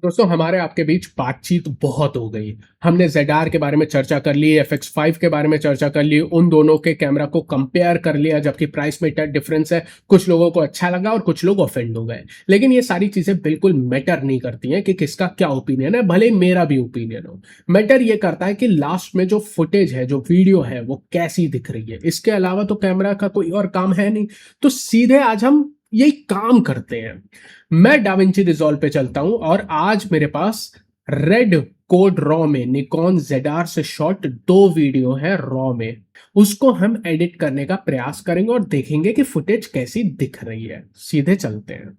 दोस्तों हमारे आपके बीच बातचीत बहुत हो गई। हमने ZR के बारे में चर्चा कर ली, FX5 के बारे में चर्चा कर ली, उन दोनों के कैमरा को कंपेयर कर लिया, जबकि प्राइस में इतना डिफरेंस है। कुछ लोगों को अच्छा लगा और कुछ लोग ऑफेंड हो गए। लेकिन ये सारी चीजें बिल्कुल मैटर नहीं करती हैं कि किसका क्या ओपिनियन है, भले मेरा भी ओपिनियन हो। मैटर ये करता है कि लास्ट में जो फुटेज है, जो वीडियो है, वो कैसी दिख रही है। इसके अलावा तो कैमरा का कोई और काम है नहीं। तो सीधे आज हम यही काम करते हैं। मैं डाविंची रिजॉल्व पे चलता हूं और आज मेरे पास रेड कोड रॉ में निकॉन ZR से शॉट 2 वीडियो है रॉ में। उसको हम एडिट करने का प्रयास करेंगे और देखेंगे कि फुटेज कैसी दिख रही है। सीधे चलते हैं।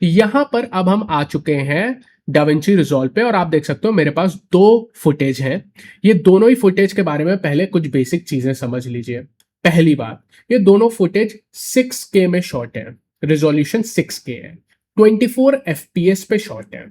यहां पर अब हम आ चुके हैं डाविंची रिजॉल्व पे और आप देख सकते हो मेरे पास 2 फुटेज हैं। ये दोनों ही फुटेज के बारे में पहले कुछ बेसिक चीजें समझ लीजिए। पहली बात, ये दोनों फुटेज 6K में शॉट है, रिजोल्यूशन 6K है, 24 FPS पे शॉट है।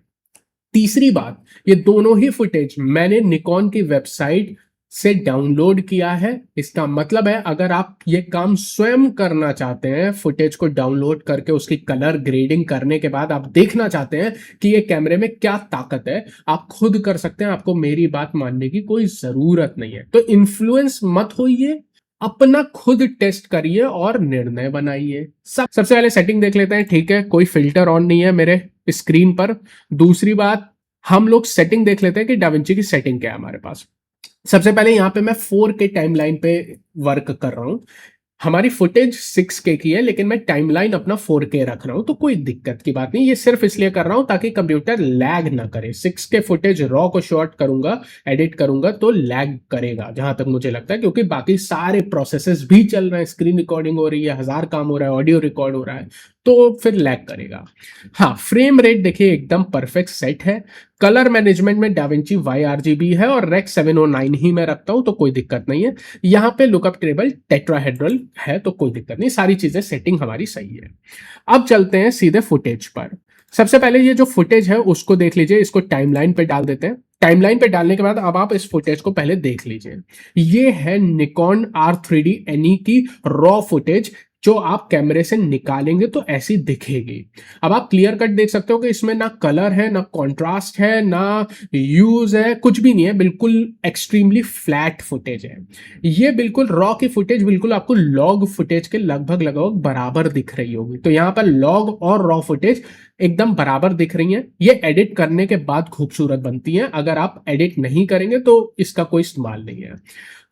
तीसरी बात, ये दोनों ही फुटेज मैंने निकॉन की वेबसाइट से डाउनलोड किया है। इसका मतलब है अगर आप ये काम स्वयं करना चाहते हैं, फुटेज को डाउनलोड करके उसकी कलर ग्रेडिंग करने के बाद आप देखना चाहते हैं कि ये कैमरे में क्या ताकत है, आप खुद कर सकते हैं। आपको मेरी बात मानने की कोई जरूरत नहीं है। तो इन्फ्लुएंस मत होइए, अपना खुद टेस्ट करिए और निर्णय बनाइए। सबसे पहले सेटिंग देख लेते हैं। ठीक है, कोई फिल्टर ऑन नहीं है मेरे स्क्रीन पर। दूसरी बात, हम लोग सेटिंग देख लेते हैं कि डाविंची की सेटिंग क्या है हमारे पास। सबसे पहले यहां पे मैं 4K टाइमलाइन पे वर्क कर रहा हूं। हमारी फुटेज 6K की है, लेकिन मैं टाइमलाइन अपना 4K रख रहा हूं, तो कोई दिक्कत की बात नहीं। ये सिर्फ इसलिए कर रहा हूं ताकि कंप्यूटर लैग ना करे। 6K फुटेज रॉ को शॉर्ट करूंगा, एडिट करूंगा तो लैग करेगा जहां तक मुझे लगता है, क्योंकि बाकी सारे प्रोसेसेस भी चल रहे हैं। स्क्रीन रिकॉर्डिंग हो रही है, 1000 काम हो रहा है, ऑडियो रिकॉर्ड हो रहा है, तो फिर लैग करेगा। हाँ, फ्रेम रेट देखिए एकदम परफेक्ट सेट है। कलर मैनेजमेंट में डाविंची YRGB है और रेक्स 709 ही मैं रखता हूं, तो कोई दिक्कत नहीं है। यहाँ पे लुकअप टेबल टेट्राहेड्रल है, तो कोई दिक्कत नहीं, सारी चीजें सेटिंग हमारी सही है। अब चलते हैं सीधे फुटेज पर। सबसे पहले ये जो फुटेज है उसको देख लीजिए। इसको टाइमलाइन पे डाल देते हैं। टाइमलाइन पे डालने के बाद अब आप इस फुटेज को पहले देख लीजिए। ये है निकॉन R3D NE की रॉ फुटेज, जो आप कैमरे से निकालेंगे तो ऐसी दिखेगी। अब आप क्लियर कट देख सकते हो कि इसमें ना कलर है, ना कॉन्ट्रास्ट है, ना यूज है, कुछ भी नहीं है। बिल्कुल एक्सट्रीमली फ्लैट फुटेज है। ये बिल्कुल रॉ की फुटेज बिल्कुल आपको लॉग फुटेज के लगभग लगभग बराबर दिख रही होगी। तो यहां पर लॉग और रॉ फुटेज एकदम बराबर दिख रही हैं। ये एडिट करने के बाद खूबसूरत बनती हैं। अगर आप एडिट नहीं करेंगे तो इसका कोई इस्तेमाल नहीं है।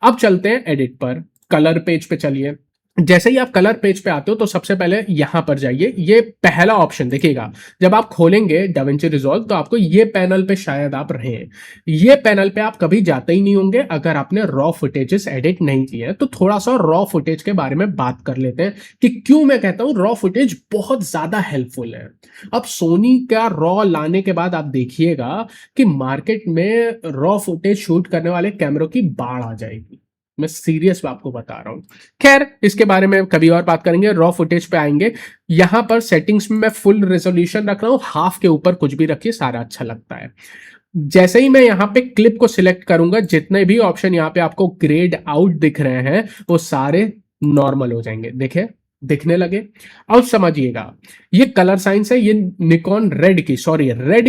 अब चलते हैं एडिट पर। कलर पेज पे चलिए। जैसे ही आप कलर पेज पे आते हो तो सबसे पहले यहां पर जाइए। ये पहला ऑप्शन देखिएगा। जब आप खोलेंगे डाविंची रिजॉल्व तो आपको ये पैनल पे शायद आप रहे हैं। ये पैनल पे आप कभी जाते ही नहीं होंगे अगर आपने रॉ फुटेजेस एडिट नहीं किए हैं। तो थोड़ा सा रॉ फुटेज के बारे में बात कर लेते हैं कि क्यों मैं कहता हूं रॉ फुटेज बहुत ज्यादा हेल्पफुल है। अब सोनी का रॉ लाने के बाद आप देखिएगा कि मार्केट में रॉ फुटेज शूट करने वाले कैमरों की बाढ़ आ जाएगी। मैं सीरियस आपको बता रहा हूं। खैर, इसके बारे में कभी और बात करेंगे। रॉ फुटेज पे आएंगे। यहां पर सेटिंग्स में मैं फुल रेजोल्यूशन रख रहा हूं। हाफ के ऊपर कुछ भी रखिए, सारा अच्छा लगता है। जैसे ही मैं यहां पे क्लिप को सिलेक्ट करूंगा, जितने भी ऑप्शन यहां पे आपको ग्रेड आउट दिख रहे हैं वो सारे नॉर्मल हो जाएंगे। देखे, दिखने लगे। अब समझिएगा, ये कलर साइंस है। ये निकॉन रेड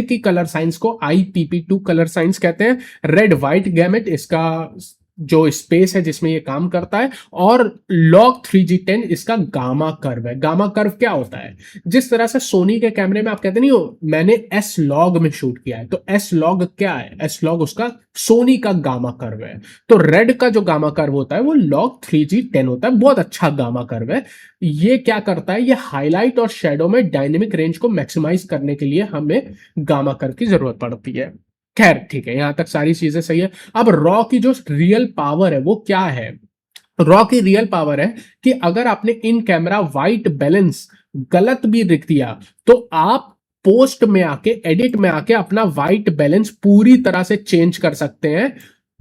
की कलर साइंस को IPP2 कलर साइंस कहते हैं। रेड व्हाइट गैमेट इसका जो स्पेस है जिसमें ये काम करता है, और लॉग 3G10 इसका गामा कर्व है। गामा कर्व क्या होता है? जिस तरह से सोनी के कैमरे में आप कहते नहीं हो मैंने S लॉग में शूट किया है, तो S लॉग क्या है? S लॉग उसका सोनी का गामा कर्व है। तो रेड का जो गामा कर्व होता है वो लॉग 3G10 होता है। बहुत अच्छा गामा कर्व है। ये क्या करता है? ये हाईलाइट और शेडो में डायनेमिक रेंज को मैक्सिमाइज करने के लिए हमें गामा कर्व की जरूरत पड़ती है। खैर ठीक है, यहां तक सारी चीजें सही है। अब रॉ की जो रियल पावर है वो क्या है? रॉ की रियल पावर है कि अगर आपने इन कैमरा व्हाइट बैलेंस गलत भी लिख दिया तो आप पोस्ट में आके, एडिट में आके अपना व्हाइट बैलेंस पूरी तरह से चेंज कर सकते हैं।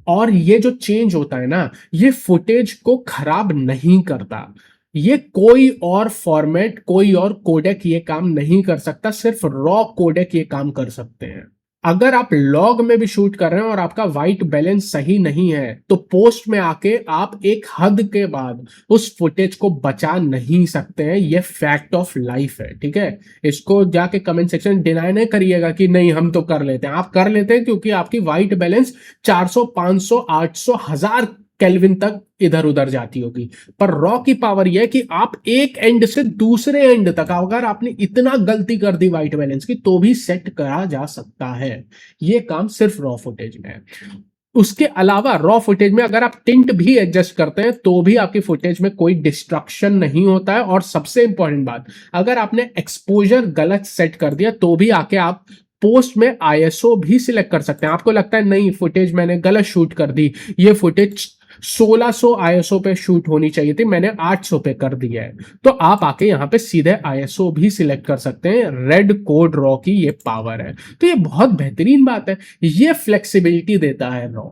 और ये जो चेंज होता है ना, ये फुटेज को खराब नहीं करता। ये कोई और फॉर्मेट, कोई और कोडेक ये काम नहीं कर सकता। सिर्फ रॉ कोडेक ये काम कर सकते हैं। अगर आप लॉग में भी शूट कर रहे हैं और आपका वाइट बैलेंस सही नहीं है तो पोस्ट में आके आप एक हद के बाद उस फुटेज को बचा नहीं सकते हैं। ये फैक्ट ऑफ लाइफ है, ठीक है। इसको जाके कमेंट सेक्शन डिनाई नहीं करिएगा कि नहीं हम तो कर लेते हैं। आप कर लेते हैं क्योंकि आपकी वाइट बैलेंस 400 500 800 1000 केल्विन तक इधर उधर जाती होगी। पर रॉ की पावर यह है कि आप एक एंड से दूसरे एंड तक अगर आपने इतना गलती कर दी व्हाइट बैलेंस की तो भी सेट करा जा सकता है। यह काम सिर्फ रॉ फुटेज में है। उसके अलावा रॉ फुटेज में अगर आप टिंट भी एडजस्ट करते हैं तो भी आपकी फुटेज में कोई डिस्ट्रक्शन नहीं होता है। और सबसे इंपॉर्टेंट बात, अगर आपने एक्सपोजर गलत सेट कर दिया तो भी आके आप पोस्ट में आईएसओ भी सिलेक्ट कर सकते हैं। आपको लगता है नहीं फुटेज मैंने गलत शूट कर दी, ये फुटेज 1600 आईएसओ पे शूट होनी चाहिए थी, मैंने 800 पे कर दिया है, तो आप आके यहाँ पे सीधे आईएसओ भी सिलेक्ट कर सकते हैं। रेड कोड रॉ की ये पावर है, तो ये बहुत बेहतरीन बात है। ये फ्लेक्सिबिलिटी देता है रॉ।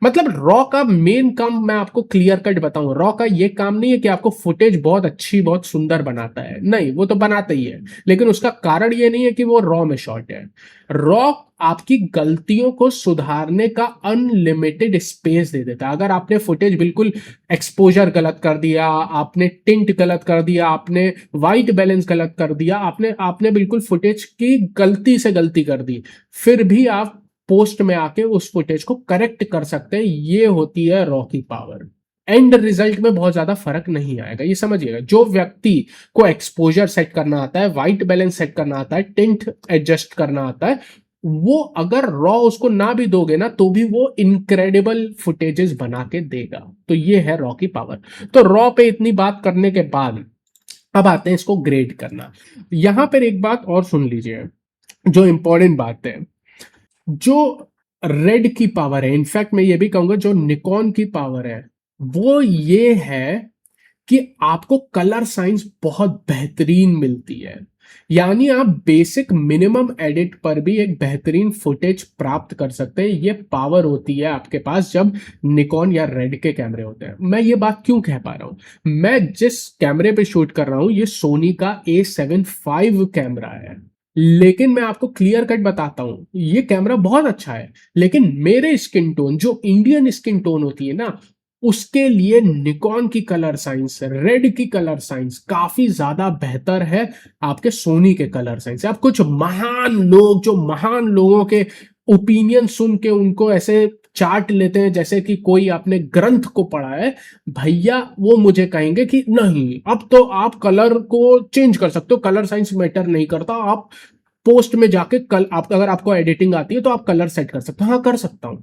मतलब रॉ का मेन काम मैं आपको क्लियर कट बताऊं, रॉ का ये काम नहीं है कि आपको फुटेज बहुत अच्छी बहुत सुंदर बनाता है, नहीं वो तो बनाता ही है, लेकिन उसका कारण ये नहीं है कि वो रॉ में शॉर्ट है। रॉ आपकी गलतियों को सुधारने का अनलिमिटेड स्पेस दे देता है। अगर आपने फुटेज बिल्कुल एक्सपोजर गलत कर दिया, आपने टिंट गलत कर दिया, आपने वाइट बैलेंस गलत कर दिया, आपने आपने बिल्कुल फुटेज की गलती से गलती कर दी, फिर भी आप पोस्ट में आके उस फुटेज को करेक्ट कर सकते हैं। ये होती है रॉ की पावर। एंड रिजल्ट में बहुत ज्यादा फर्क नहीं आएगा, ये समझिएगा। जो व्यक्ति को एक्सपोजर सेट करना आता है, वाइट बैलेंस सेट करना आता है, टिंट एडजस्ट करना आता है, वो अगर रॉ उसको ना भी दोगे ना तो भी वो इनक्रेडिबल फुटेजेस बना के देगा। तो ये है रॉ की पावर। तो रॉ पे इतनी बात करने के बाद अब आते हैं इसको ग्रेड करना। यहां पर एक बात और सुन लीजिए जो इंपॉर्टेंट बात है। जो रेड की पावर है, इनफैक्ट मैं ये भी कहूंगा जो निकॉन की पावर है, वो ये है कि आपको कलर साइंस बहुत बेहतरीन मिलती है। यानी आप बेसिक मिनिमम एडिट पर भी एक बेहतरीन फुटेज प्राप्त कर सकते हैं। ये पावर होती है आपके पास जब निकॉन या रेड के कैमरे होते हैं। मैं ये बात क्यों कह पा रहा हूं, मैं जिस कैमरे पे शूट कर रहा हूं ये सोनी का A7 V कैमरा है, लेकिन मैं आपको क्लियर कट बताता हूं ये कैमरा बहुत अच्छा है, लेकिन मेरे स्किन टोन जो इंडियन स्किन टोन होती है ना, उसके लिए निकॉन की कलर साइंस, रेड की कलर साइंस काफी ज्यादा बेहतर है आपके सोनी के कलर साइंस से। आप कुछ महान लोग जो महान लोगों के ओपिनियन सुन के उनको ऐसे चार्ट लेते हैं जैसे कि कोई आपने ग्रंथ को पढ़ा है, भैया वो मुझे कहेंगे कि नहीं अब तो आप कलर को चेंज कर सकते हो, कलर साइंस मैटर नहीं करता, आप पोस्ट में जाके आप अगर आपको एडिटिंग आती है तो आप कलर सेट कर सकते हो। हाँ कर सकता हूं,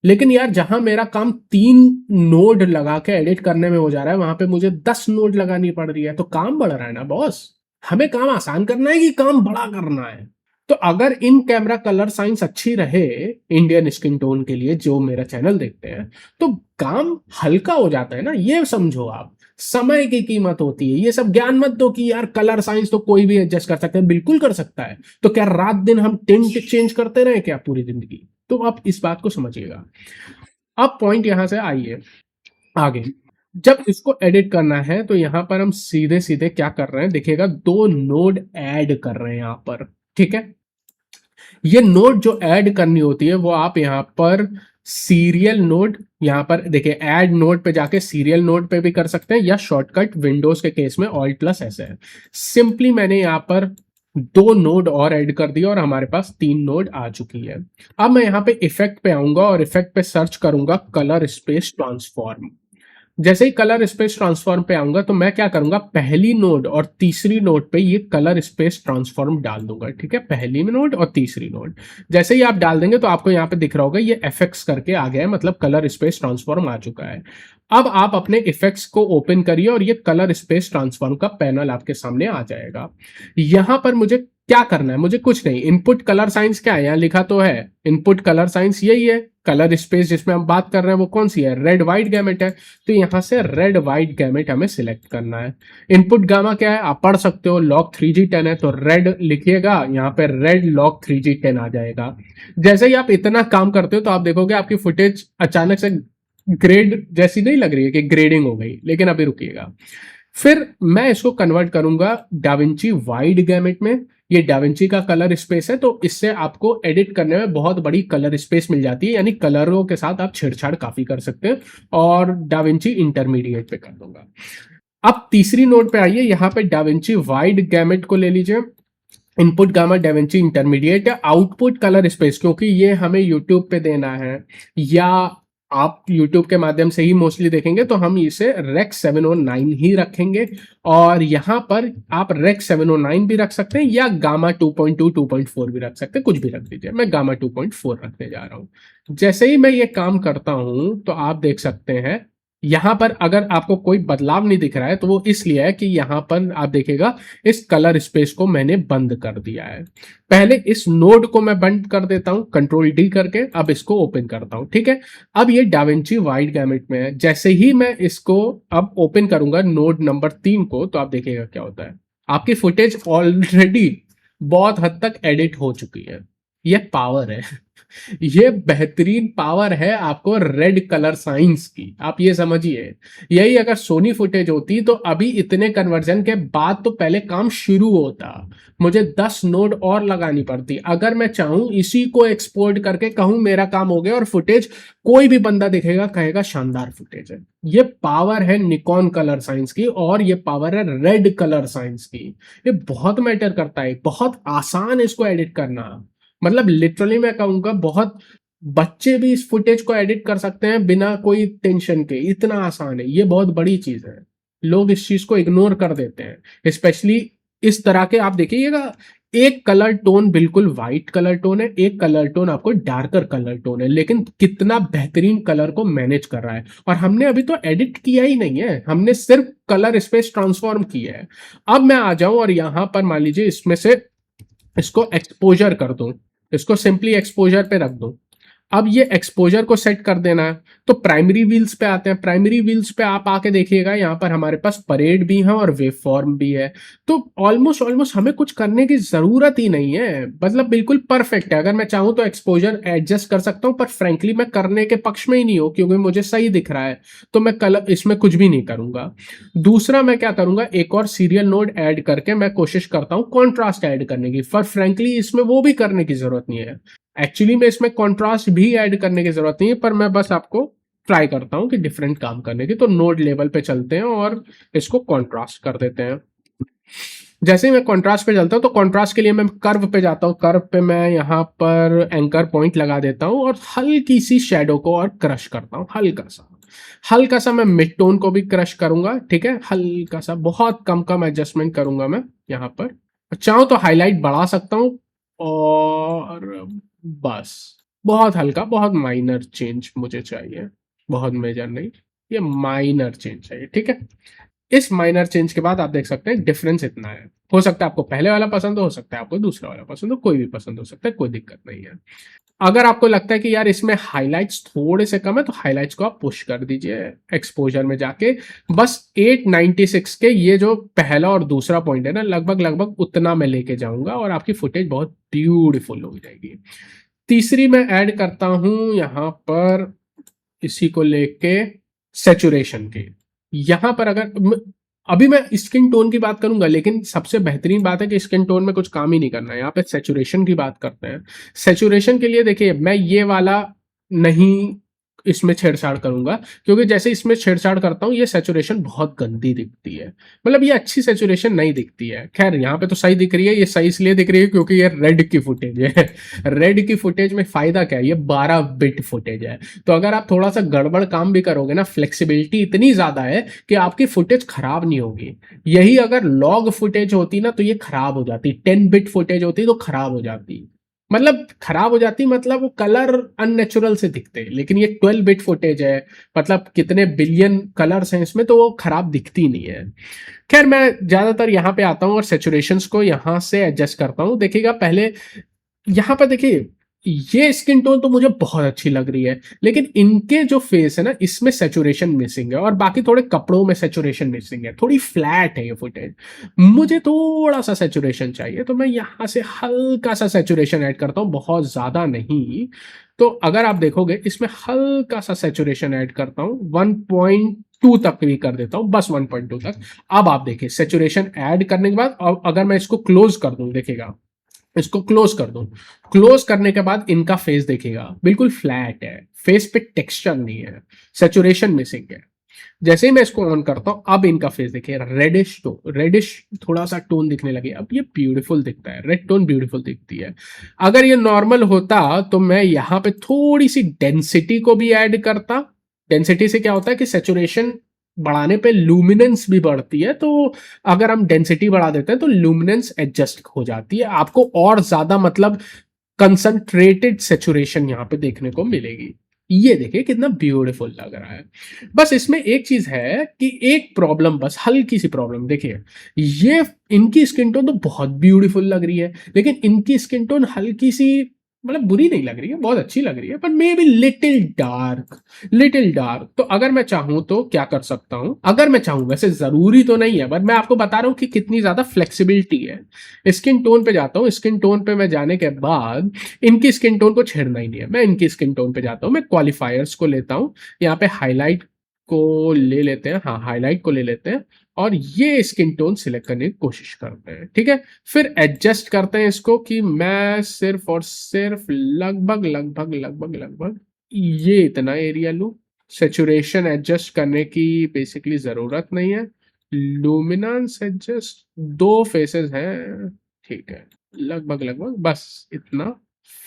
लेकिन यार जहां मेरा काम 3 नोड लगा के एडिट करने में हो जा रहा है वहां पे मुझे 10 नोड लगानी पड़ रही है, तो काम बढ़ रहा है ना बॉस। हमें काम आसान करना है कि काम बड़ा करना है। तो अगर इन कैमरा कलर साइंस अच्छी रहे इंडियन स्किन टोन के लिए जो मेरा चैनल देखते हैं तो काम हल्का हो जाता है ना, ये समझो आप। समय की कीमत होती है, ये सब ज्ञान मत दो कि यार कलर साइंस तो कोई भी एडजस्ट कर सकता है, बिल्कुल कर सकता है। तो क्या रात दिन हम टिंट चेंज करते रहे क्या पूरी जिंदगी? तो आप इस बात को समझिएगा। अब पॉइंट यहां से आइए आगे। जब इसको एडिट करना है तो यहां पर हम सीधे सीधे क्या कर रहे हैं देखिएगा, 2 नोड ऐड कर रहे हैं यहां पर, ठीक है। ये नोड जो ऐड करनी होती है वो आप यहां पर सीरियल नोड, यहां पर देखिए ऐड नोड पे जाके सीरियल नोड पे भी कर सकते हैं, या शॉर्टकट विंडोज के केस में Alt+S है। सिंपली मैंने यहां पर 2 नोड और ऐड कर दिया और हमारे पास 3 नोड आ चुकी है। अब मैं यहां पे इफेक्ट पे आऊंगा और इफेक्ट पे सर्च करूंगा कलर स्पेस ट्रांसफॉर्म। जैसे ही कलर स्पेस ट्रांसफॉर्म पे आऊंगा तो मैं क्या करूंगा, पहली नोड और तीसरी नोड पे ये कलर स्पेस ट्रांसफॉर्म डाल दूंगा, ठीक है। पहली नोड और तीसरी नोड जैसे ही आप डाल देंगे तो आपको यहाँ पे दिख रहा होगा ये एफएक्स करके आ गया है, मतलब कलर स्पेस ट्रांसफॉर्म आ चुका है। अब आप अपने इफेक्ट्स को ओपन करिए और ये कलर स्पेस ट्रांसफॉर्म का पैनल आपके सामने आ जाएगा। यहां पर मुझे क्या करना है, मुझे कुछ नहीं, इनपुट कलर साइंस क्या है, यहाँ लिखा तो है इनपुट कलर साइंस यही है। कलर स्पेस जिसमें हम बात कर रहे हैं वो कौन सी है, रेड व्हाइट गैमेट है, तो यहां से रेड व्हाइट गैमेट हमें सिलेक्ट करना है। इनपुट गामा क्या है आप पढ़ सकते हो, लॉग 3G10 है तो रेड लिखिएगा, यहाँ पे रेड लॉग 3G10 आ जाएगा। जैसे ही आप इतना काम करते हो तो आप देखोगे आपकी फुटेज अचानक से ग्रेड जैसी नहीं लग रही है कि ग्रेडिंग हो गई, लेकिन अभी रुकिएगा। फिर मैं इसको कन्वर्ट करूंगा डाविंची वाइड गैमेट में, ये डाविंची का कलर स्पेस है, तो इससे आपको एडिट करने में बहुत बड़ी कलर स्पेस मिल जाती है, यानी कलरों के साथ आप छेड़छाड़ काफी कर सकते हैं, और डाविंची इंटरमीडिएट पे कर दूंगा। अब तीसरी नोट पे आइए, यहाँ पे डाविंची वाइड गैमेट को ले लीजिए। इनपुट गामा डाविंची इंटरमीडिएट या आउटपुट कलर स्पेस, क्योंकि ये हमें यूट्यूब पे देना है या आप यूट्यूब के माध्यम से ही मोस्टली देखेंगे, तो हम इसे रेक्स 709 ही रखेंगे। और यहाँ पर आप रेक्स 709 भी रख सकते हैं या गामा 2.2 2.4 भी रख सकते हैं, कुछ भी रख दीजिए। मैं गामा 2.4 रखने जा रहा हूँ। जैसे ही मैं ये काम करता हूं तो आप देख सकते हैं यहाँ पर अगर आपको कोई बदलाव नहीं दिख रहा है तो वो इसलिए है कि यहाँ पर आप देखिएगा इस कलर स्पेस को मैंने बंद कर दिया है। पहले इस नोड को मैं बंद कर देता हूं कंट्रोल डी करके, अब इसको ओपन करता हूं। ठीक है, अब ये डाविंची वाइड गैमेट में है। जैसे ही मैं इसको अब ओपन करूंगा नोड नंबर 3 को, तो आप देखिएगा क्या होता है। आपकी फुटेज ऑलरेडी बहुत हद तक एडिट हो चुकी है। ये पावर है ये बेहतरीन पावर है आपको रेड कलर साइंस की, आप ये समझिए। यही अगर सोनी फुटेज होती तो अभी इतने कन्वर्जन के बाद तो पहले काम शुरू होता, मुझे 10 नोड और लगानी पड़ती। अगर मैं चाहूं इसी को एक्सपोर्ट करके कहूं मेरा काम हो गया, और फुटेज कोई भी बंदा दिखेगा कहेगा शानदार फुटेज है। ये पावर है निकॉन कलर साइंस की, और ये पावर है रेड कलर साइंस की। ये बहुत मैटर करता है, बहुत आसान है इसको एडिट करना। मतलब लिटरली मैं कहूंगा बहुत बच्चे भी इस फुटेज को एडिट कर सकते हैं बिना कोई टेंशन के, इतना आसान है। ये बहुत बड़ी चीज है, लोग इस चीज को इग्नोर कर देते हैं। स्पेशली इस तरह के आप देखिएगा, एक कलर टोन बिल्कुल व्हाइट कलर टोन है, एक कलर टोन आपको डार्कर कलर टोन है, लेकिन कितना बेहतरीन कलर को मैनेज कर रहा है। और हमने अभी तो एडिट किया ही नहीं है, हमने सिर्फ कलर स्पेस ट्रांसफॉर्म किया है। अब मैं आ जाऊं और यहां पर मान लीजिए इसमें से इसको एक्सपोजर कर दूं, इसको सिंपली एक्सपोजर पे रख दो। अब ये एक्सपोजर को सेट कर देना है, तो प्राइमरी व्हील्स पे आते हैं। प्राइमरी व्हील्स पे आप आके देखिएगा यहाँ पर हमारे पास परेड भी है और वेव फॉर्म भी है। तो ऑलमोस्ट हमें कुछ करने की जरूरत ही नहीं है, मतलब बिल्कुल परफेक्ट है। अगर मैं चाहूँ तो एक्सपोजर एडजस्ट कर सकता हूँ, पर फ्रेंकली मैं करने के पक्ष में ही नहीं हूँ, क्योंकि मुझे सही दिख रहा है, तो मैं कलर इसमें कुछ भी नहीं करूंगा। दूसरा मैं क्या करूंगा, एक और सीरियल नोड ऐड करके मैं कोशिश करता हूँ कॉन्ट्रास्ट ऐड करने की, पर फ्रेंकली इसमें वो भी करने की जरूरत नहीं है। एक्चुअली में इसमें कॉन्ट्रास्ट भी ऐड करने की जरूरत नहीं है, पर मैं बस आपको ट्राई करता हूं कि डिफरेंट काम करने की। तो नोड लेवल पे चलते हैं और इसको कॉन्ट्रास्ट कर देते हैं। जैसे ही मैं कॉन्ट्रास्ट पे चलता हूं तो कॉन्ट्रास्ट के लिए मैं कर्व पे जाता हूं। कर्व पे मैं यहाँ पर एंकर पॉइंट लगा देता हूं और हल्की सी शेडो को और क्रश करता हूं, हल्का सा मैं मिड टोन को भी क्रश करूंगा। ठीक है, हल्का सा, बहुत कम एडजस्टमेंट करूंगा मैं यहाँ पर। चाहूं तो हाईलाइट बढ़ा सकता हूं, और बस बहुत हल्का, बहुत माइनर चेंज मुझे चाहिए, बहुत मेजर नहीं, ये माइनर चेंज चाहिए। ठीक है, इस माइनर चेंज के बाद आप देख सकते हैं डिफरेंस इतना है। हो सकता है आपको पहले वाला पसंद हो सकता है आपको दूसरा वाला पसंद हो, कोई भी पसंद हो सकता है, कोई दिक्कत नहीं है। अगर आपको लगता है कि यार इसमें हाइलाइट्स थोड़े से कम है, तो हाइलाइट्स को आप पुश कर दीजिए एक्सपोजर में जाके। बस 896 के ये जो पहला और दूसरा पॉइंट है ना, लगभग उतना मैं लेके जाऊंगा और आपकी फुटेज बहुत ब्यूटीफुल हो जाएगी। तीसरी मैं ऐड करता हूं यहां पर इसी को लेके सैचुरेशन के। यहां पर अभी मैं स्किन टोन की बात करूंगा, लेकिन सबसे बेहतरीन बात है कि स्किन टोन में कुछ काम ही नहीं करना है, यहाँ पे सैचुरेशन की बात करते हैं। सैचुरेशन के लिए देखिए मैं ये वाला नहीं इसमें छेड़छाड़ करूंगा, क्योंकि जैसे इसमें छेड़छाड़ करता हूं ये सैचुरेशन बहुत गंदी दिखती है, मतलब ये अच्छी सैचुरेशन नहीं दिखती है। खैर यहाँ पे तो सही दिख रही है, ये सही इसलिए दिख रही है क्योंकि ये रेड की फुटेज है रेड की फुटेज में फायदा क्या है, ये 12 बिट फुटेज है। तो अगर आप थोड़ा सा गड़बड़ काम भी करोगे ना, फ्लेक्सिबिलिटी इतनी ज्यादा है कि आपकी फुटेज खराब नहीं होगी। यही अगर लॉग फुटेज होती ना तो ये खराब हो जाती, 10 बिट फुटेज होती तो खराब हो जाती, मतलब खराब हो जाती, मतलब वो कलर अननेचुरल से दिखते। लेकिन ये 12 बिट फुटेज है, मतलब कितने बिलियन कलर्स हैं इसमें, तो वो खराब दिखती नहीं है। खैर मैं ज्यादातर यहाँ पे आता हूँ और सैचुरेशंस को यहाँ से एडजस्ट करता हूँ। देखिएगा पहले यहाँ पर देखिए ये स्किन टोन तो मुझे बहुत अच्छी लग रही है, लेकिन इनके जो फेस है ना इसमें सैचुरेशन मिसिंग है, और बाकी थोड़े कपड़ों में सैचुरेशन मिसिंग है, थोड़ी फ्लैट है ये फुटेज। मुझे थोड़ा सा सैचुरेशन चाहिए, तो मैं यहाँ से हल्का सा सैचुरेशन ऐड करता हूँ, बहुत ज्यादा नहीं। तो अगर आप देखोगे इसमें हल्का सा सैचुरेशन ऐड करता हूँ, 1.2 तक भी कर देता हूं, बस 1.2 तक। अब आप देखिए सेचुरेशन ऐड करने के बाद, और अगर मैं इसको क्लोज कर दूं, देखिएगा इसको क्लोज कर दूं, क्लोज करने के बाद इनका फेस देखिएगा बिल्कुल फ्लैट है, फेस पे टेक्सचर नहीं है, सेचुरेशन मिसिंग है। जैसे ही मैं इसको ऑन करता हूं, अब इनका फेस देखिए रेडिश टोन, रेडिश थोड़ा सा टोन दिखने लगे। अब ये ब्यूटीफुल दिखता है, रेड टोन ब्यूटीफुल दिखती है। अगर ये नॉर्मल होता तो मैं यहां पे थोड़ी सी डेंसिटी को भी ऐड करता। डेंसिटी से क्या होता है कि सेचुरेशन बढ़ाने पे लुमिनेंस भी बढ़ती है, तो अगर हम डेंसिटी बढ़ा देते हैं तो लुमिनेंस एडजस्ट हो जाती है, आपको और ज्यादा मतलब कंसंट्रेटेड सेचुरेशन यहां पे देखने को मिलेगी। ये देखिए कितना ब्यूटीफुल लग रहा है। बस इसमें एक चीज है कि एक प्रॉब्लम, बस हल्की सी प्रॉब्लम देखिए, ये इनकी स्किन टोन तो बहुत ब्यूटीफुल लग रही है, लेकिन इनकी स्किन टोन हल्की सी मतलब बुरी नहीं लग रही है, बहुत अच्छी लग रही है, पर may be little dark, little dark. तो अगर मैं चाहूं तो क्या कर सकता हूं, अगर मैं चाहूं, वैसे जरूरी तो नहीं है, बट मैं आपको बता रहा हूं कि कितनी ज्यादा फ्लेक्सिबिलिटी है। स्किन टोन पे जाता हूं, स्किन टोन पे मैं जाने के बाद इनकी स्किन टोन को छेड़ना ही नहीं है, मैं इनकी स्किन टोन पे जाता हूं, मैं क्वालिफायर्स को लेता हूं, यहाँ पे हाईलाइट को ले लेते हैं, हाँ हाईलाइट को ले लेते हैं, और ये स्किन टोन सिलेक्ट करने की कोशिश करते हैं, ठीक है। फिर एडजस्ट करते हैं इसको कि मैं सिर्फ और सिर्फ लगभग लगभग लगभग लगभग ये इतना एरिया लूं। सेचुरेशन एडजस्ट करने की बेसिकली जरूरत नहीं है। लुमिनेंस एडजस्ट, दो फेसेस हैं, ठीक है, लगभग लगभग बस इतना।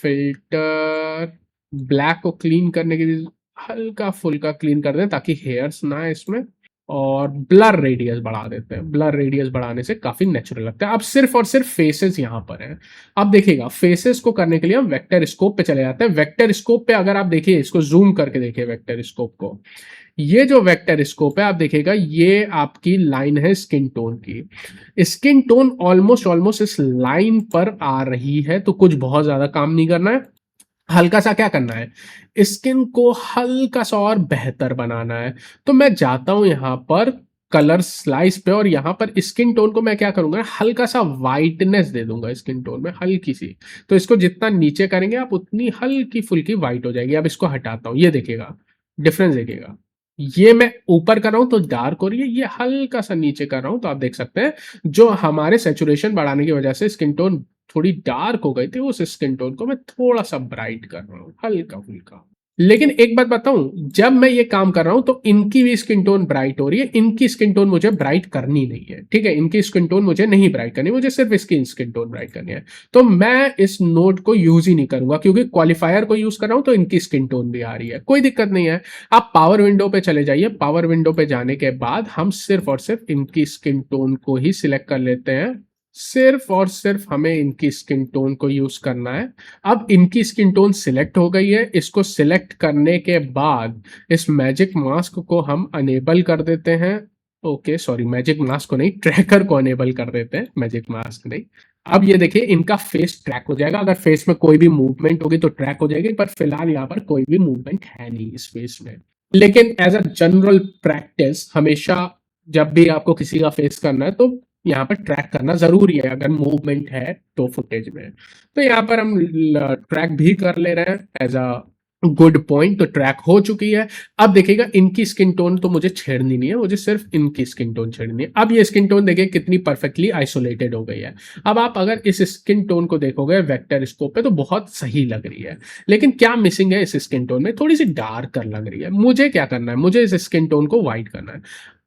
फिल्टर, ब्लैक को क्लीन करने के लिए हल्का फुल्का क्लीन कर दें ताकि हेयर्स ना आए इसमें, और ब्लर रेडियस बढ़ा देते हैं। ब्लर रेडियस बढ़ाने से काफी नेचुरल लगता है। अब सिर्फ और सिर्फ फेसेस यहां पर हैं। अब देखिएगा फेसेस को करने के लिए हम वेक्टर स्कोप पे चले जाते हैं। वेक्टर स्कोप पे अगर आप देखिए, इसको जूम करके देखिए वेक्टर स्कोप को, ये जो वेक्टर स्कोप है आप देखिएगा, ये आपकी लाइन है स्किन टोन की। स्किन टोन ऑलमोस्ट ऑलमोस्ट इस लाइन पर आ रही है, तो कुछ बहुत ज्यादा काम नहीं करना है। हल्का सा क्या करना है, स्किन को हल्का सा और बेहतर बनाना है। तो मैं जाता हूं यहां पर कलर स्लाइस पे, और यहां पर स्किन टोन को मैं क्या करूंगा, हल्का सा वाइटनेस दे दूंगा स्किन टोन में, हल्की सी। तो इसको जितना नीचे करेंगे आप उतनी हल्की फुल्की वाइट हो जाएगी। अब इसको हटाता हूं, ये देखिएगा डिफरेंस देखिएगा, ये मैं ऊपर कर रहा हूं तो डार्क हो रही है, ये हल्का सा नीचे कर रहा हूं तो आप देख सकते हैं जो हमारे सेचुरेशन बढ़ाने की वजह से स्किन टोन थोड़ी डार्क हो गई थी, उस स्किन टोन को मैं थोड़ा सा ब्राइट कर रहा हूँ हल्का फुल्का। लेकिन एक बात बताऊं, जब मैं ये काम कर रहा हूं तो इनकी भी स्किन टोन ब्राइट हो रही है, इनकी स्किन टोन मुझे ब्राइट करनी नहीं है, ठीक है, इनकी स्किन टोन मुझे नहीं ब्राइट करनी, मुझे सिर्फ इसकी स्किन टोन ब्राइट करनी है। तो मैं इस नोड को यूज ही नहीं करूंगा, क्योंकि क्वालिफायर को यूज कर रहा हूं तो इनकी स्किन टोन भी आ रही है, कोई दिक्कत नहीं है। आप पावर विंडो पे चले जाइए, पावर विंडो पे जाने के बाद हम सिर्फ और सिर्फ इनकी स्किन टोन को ही सिलेक्ट कर लेते हैं, सिर्फ और सिर्फ हमें इनकी स्किन टोन को यूज करना है। अब इनकी स्किन टोन सिलेक्ट हो गई है, इसको सिलेक्ट करने के बाद इस मैजिक मास्क को हम अनेबल कर देते हैं। ओके सॉरी, मैजिक मास्क को नहीं, ट्रैकर को अनेबल कर देते हैं, मैजिक मास्क नहीं। अब ये देखिए इनका फेस ट्रैक हो जाएगा, अगर फेस में कोई भी मूवमेंट होगी तो ट्रैक हो जाएगी, पर फिलहाल यहाँ पर कोई भी मूवमेंट है नहीं इस फेस में। लेकिन एज अ जनरल प्रैक्टिस हमेशा जब भी आपको किसी का फेस करना है तो यहाँ पर ट्रैक करना जरूरी है, अगर मूवमेंट है तो फुटेज में। तो यहाँ पर हम ट्रैक भी कर ले रहे हैं एज अ गुड पॉइंट, तो ट्रैक हो चुकी है। अब देखिएगा इनकी स्किन टोन तो मुझे छेड़नी नहीं है, मुझे सिर्फ इनकी स्किन टोन छेड़नी है। अब ये स्किन टोन देखिए कितनी परफेक्टली आइसोलेटेड हो गई है। अब आप अगर इस स्किन टोन को देखोगे वेक्टर स्कोप पे तो बहुत सही लग रही है, लेकिन क्या मिसिंग है इस स्किन टोन में, थोड़ी सी डार्कर लग रही है। मुझे क्या करना है, मुझे इस स्किन टोन को व्हाइट करना है,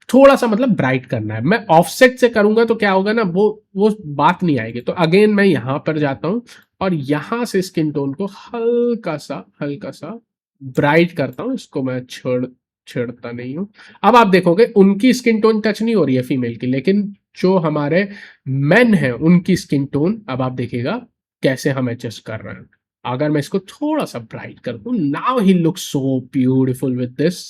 थोड़ा सा मतलब ब्राइट करना है। मैं ऑफसेट से करूंगा तो क्या होगा ना, वो बात नहीं आएगी। तो अगेन मैं यहां पर जाता हूं और यहां से स्किन टोन को हल्का सा ब्राइट करता हूं, इसको मैं छेड़ता नहीं हूं। अब आप देखोगे उनकी स्किन टोन टच नहीं हो रही है फीमेल की, लेकिन जो हमारे मेन है उनकी स्किन टोन अब आप देखिएगा कैसे हम एडजस्ट कर रहे हैं। अगर मैं इसको थोड़ा सा ब्राइट कर दूं, now he look so beautiful with this.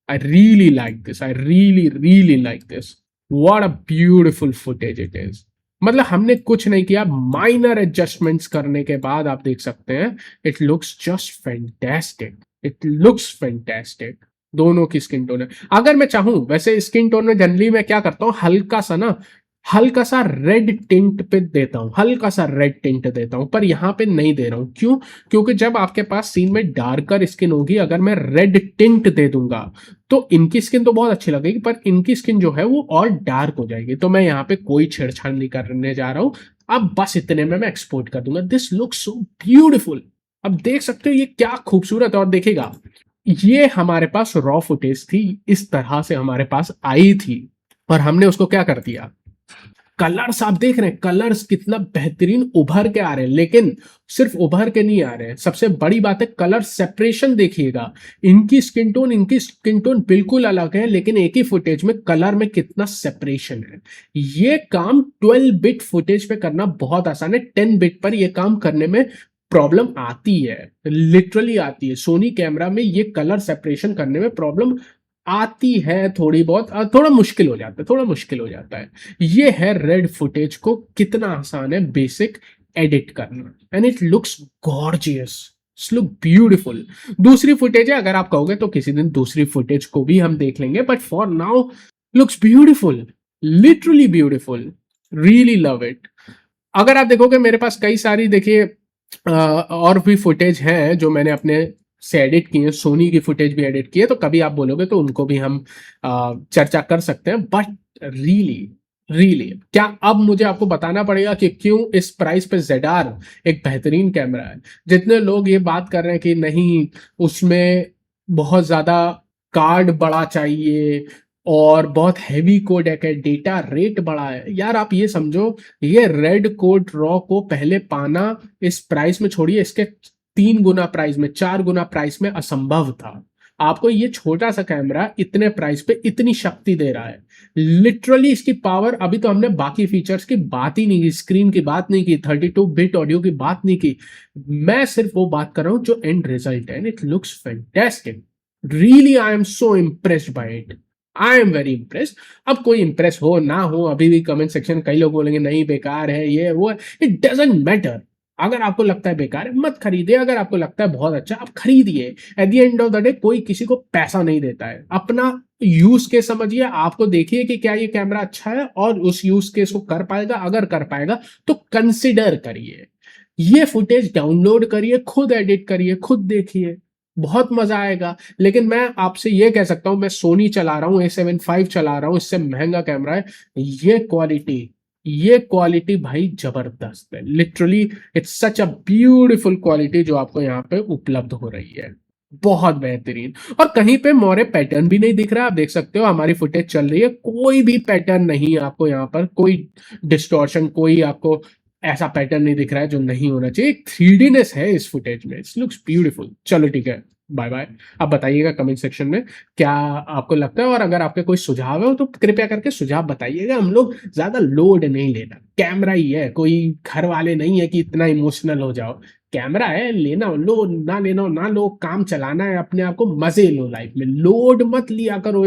I really like this. I really like this. What a beautiful footage it is. मतलब हमने कुछ नहीं किया, माइनर एडजस्टमेंट्स करने के बाद आप देख सकते हैं it looks just fantastic, it looks fantastic. दोनों की स्किन टोन है। अगर मैं चाहूं, वैसे स्किन टोन में जनरली मैं क्या करता हूं, हल्का सा ना हल्का सा रेड टिंट पे देता हूँ, हल्का सा रेड टिंट देता हूँ, पर यहाँ पे नहीं दे रहा हूँ। क्यों? क्योंकि जब आपके पास सीन में डार्कर स्किन होगी, अगर मैं रेड टिंट दे दूंगा तो इनकी स्किन तो बहुत अच्छी लगेगी, पर इनकी स्किन जो है वो और डार्क हो जाएगी। तो मैं यहाँ पे कोई छेड़छाड़ नहीं करने जा रहा हूँ। अब बस इतने में मैं एक्सपोर्ट कर दूंगा। This look so beautiful. अब देख सकते हो ये क्या खूबसूरत है। और देखिएगा, ये हमारे पास रॉ फुटेज थी, इस तरह से हमारे पास आई थी, और हमने उसको क्या कर दिया, कलर्स आप देख रहे हैं, कलर्स कितना बेहतरीन उभर के आ रहे हैं। लेकिन सिर्फ उभर के नहीं आ रहे हैं, सबसे बड़ी बात है कलर सेपरेशन देखिएगा। इनकी स्किन टोन बिल्कुल अलग है, लेकिन एक ही फुटेज में कलर में कितना सेपरेशन है। ये काम 12 बिट फुटेज पे करना बहुत आसान है, 10 बिट पर ये काम करने में प्रॉब्लम आती है, लिटरली आती है। सोनी कैमरा में ये कलर सेपरेशन करने में प्रॉब्लम आती है थोड़ी बहुत, थोड़ा मुश्किल हो जाता है, थोड़ा मुश्किल हो जाता है। ये है रेड फुटेज को कितना आसान है बेसिक एडिट करना, and it looks gorgeous, look beautiful. दूसरी फुटेज है, अगर आप कहोगे तो किसी दिन दूसरी फुटेज को भी हम देख लेंगे, but for now looks beautiful, literally beautiful, really love it. अगर आप देखोगे मेरे पास कई सारी, देखिए और भी फुटेज हैं जो मैंने अपने से एडिट की है, सोनी की फुटेज भी एडिट की है, तो कभी आप बोलोगे तो उनको भी हम चर्चा कर सकते हैं। बट रियली रियली क्या अब मुझे आपको बताना पड़ेगा कि क्यों इस प्राइस पे ZR एक बेहतरीन कैमरा है? जितने लोग ये बात कर रहे हैं कि नहीं, उसमें बहुत ज्यादा कार्ड बड़ा चाहिए और बहुत हैवी कोडेक है, डेटा रेट बड़ा है, यार आप ये समझो, ये रेड कोड रॉ को पहले पाना इस प्राइस में, छोड़िए इसके 3 गुना प्राइस में, 4 गुना प्राइस में असंभव था। आपको ये छोटा सा कैमरा इतने प्राइस पे इतनी शक्ति दे रहा है, लिटरली इसकी पावर। अभी तो हमने बाकी फीचर्स की बात ही नहीं की, स्क्रीन की बात नहीं की, 32 बिट ऑडियो की बात नहीं की, मैं सिर्फ वो बात कर रहा हूं जो एंड रिजल्ट है। It looks fantastic, really I am so impressed by it, I am very impressed. अब कोई इम्प्रेस हो ना हो, अभी भी कमेंट सेक्शन कई लोग बोलेंगे नहीं बेकार है ये वो, इट डजेंट मैटर। अगर आपको लगता है बेकार है मत खरीदिए, अगर आपको लगता है बहुत अच्छा आप खरीदिए। At the end of the day कोई किसी को पैसा नहीं देता है, अपना यूज केस समझिए, आपको देखिए कि क्या ये कैमरा अच्छा है और उस यूज केस को कर पाएगा, अगर कर पाएगा तो कंसिडर करिए। ये फुटेज डाउनलोड करिए, खुद एडिट करिए, खुद देखिए, बहुत मजा आएगा। लेकिन मैं आपसे ये कह सकता हूं, मैं सोनी चला रहा हूं, A7 V चला रहा हूं, इससे महंगा कैमरा है, ये क्वालिटी भाई जबरदस्त है, literally it's such a beautiful quality जो आपको यहाँ पे उपलब्ध हो रही है, बहुत बेहतरीन। और कहीं पे मोरे पैटर्न भी नहीं दिख रहा, आप देख सकते हो हमारी फुटेज चल रही है, कोई भी पैटर्न नहीं है आपको यहाँ पर, कोई डिस्टॉर्शन, कोई आपको ऐसा पैटर्न नहीं दिख रहा है जो नहीं होना चाहिए। 3Dनेस है इस फुटेज में, इट्स लुक्स ब्यूटीफुल। चलो ठीक है, बाय बाय। आप बताइएगा कमेंट सेक्शन में क्या आपको लगता है, और अगर आपके कोई सुझाव है तो कृपया करके सुझाव बताइएगा। हम लोग ज्यादा लोड नहीं लेना, कैमरा ही है, कोई घर वाले नहीं है कि इतना इमोशनल हो जाओ। कैमरा है, लेना हो लो, ना लेना हो ना लो, काम चलाना है, अपने आप को मजे लो, लाइफ में लोड मत लिया करो।